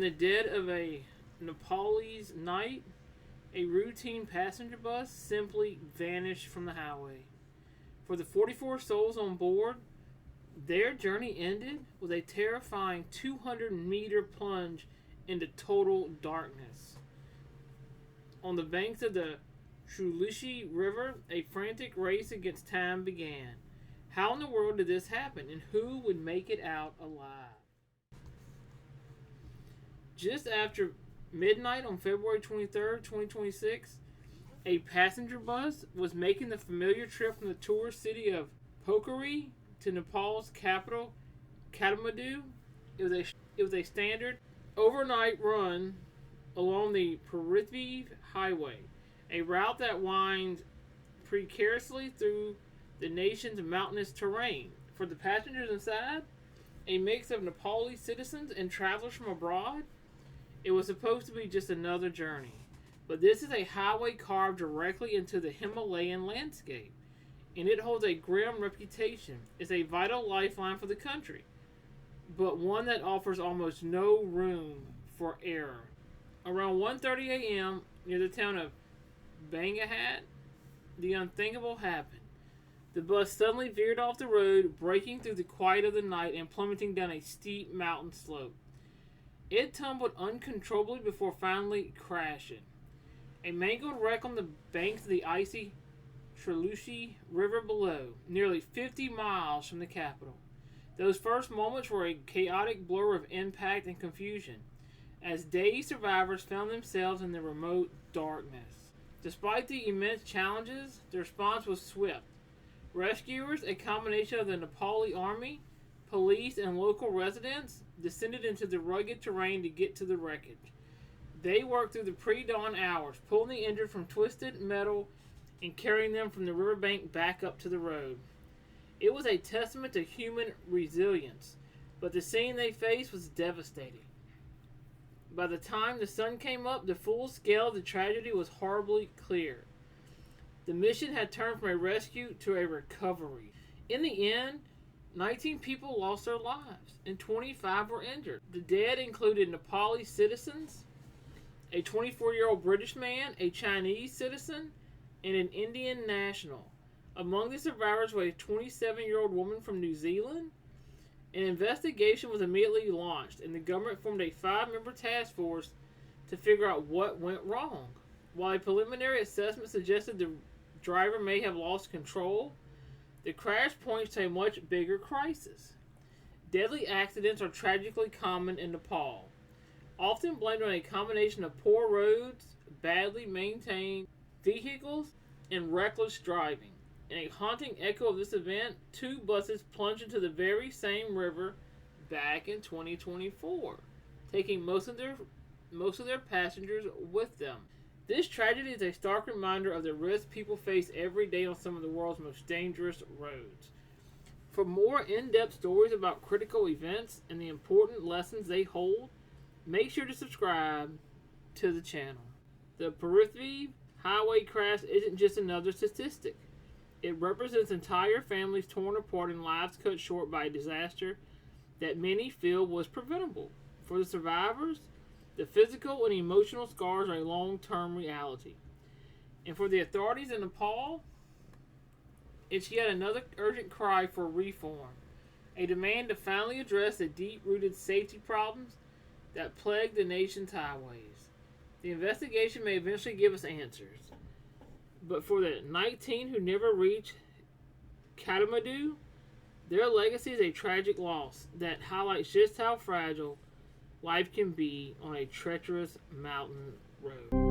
the dead of a Nepalese night, a routine passenger bus simply vanished from the highway. For the 44 souls on board, their journey ended with a terrifying 200-meter plunge into total darkness. On the banks of the Chulushi River, a frantic race against time began. How in the world did this happen, and who would make it out alive? Just after midnight on February 23rd, 2026, a passenger bus was making the familiar trip from the tourist city of Pokhari to Nepal's capital, Kathmandu. It was a standard overnight run along the Prithvi Highway, a route that winds precariously through the nation's mountainous terrain. For the passengers inside, a mix of Nepalese citizens and travelers from abroad, it was supposed to be just another journey. But this is a highway carved directly into the Himalayan landscape, and it holds a grim reputation. It's a vital lifeline for the country, but one that offers almost no room for error. Around 1:30 a.m. near the town of Bangahat, the unthinkable happened. The bus suddenly veered off the road, breaking through the quiet of the night and plummeting down a steep mountain slope. It tumbled uncontrollably before finally crashing. A mangled wreck on the banks of the icy Chulushi River below, nearly 50 miles from the capital. Those first moments were a chaotic blur of impact and confusion, as dazed survivors found themselves in the remote darkness. Despite the immense challenges, the response was swift. Rescuers, a combination of the Nepali army, police, and local residents, descended into the rugged terrain to get to the wreckage. They worked through the pre-dawn hours, pulling the injured from twisted metal and carrying them from the riverbank back up to the road. It was a testament to human resilience, but the scene they faced was devastating. By the time the sun came up, the full scale of the tragedy was horribly clear. The mission had turned from a rescue to a recovery. In the end, 19 people lost their lives and 25 were injured. The dead included Nepali citizens, a 24-year-old British man, a Chinese citizen, and an Indian national. Among the survivors was a 27-year-old woman from New Zealand. An investigation was immediately launched, and the government formed a 5-member task force to figure out what went wrong. While a preliminary assessment suggested the driver may have lost control, the crash points to a much bigger crisis. Deadly accidents are tragically common in Nepal, often blamed on a combination of poor roads, badly maintained vehicles, and reckless driving. In a haunting echo of this event, 2 buses plunged into the very same river back in 2024, taking most of their passengers with them. This tragedy is a stark reminder of the risks people face every day on some of the world's most dangerous roads. For more in-depth stories about critical events and the important lessons they hold, make sure to subscribe to the channel. The Prithvi highway crash isn't just another statistic. It represents entire families torn apart and lives cut short by a disaster that many feel was preventable. For the survivors, the physical and emotional scars are a long-term reality. And for the authorities in Nepal, it's yet another urgent cry for reform, a demand to finally address the deep-rooted safety problems that plague the nation's highways. The investigation may eventually give us answers, but for the 19 who never reached Kathmandu, their legacy is a tragic loss that highlights just how fragile life can be on a treacherous mountain road.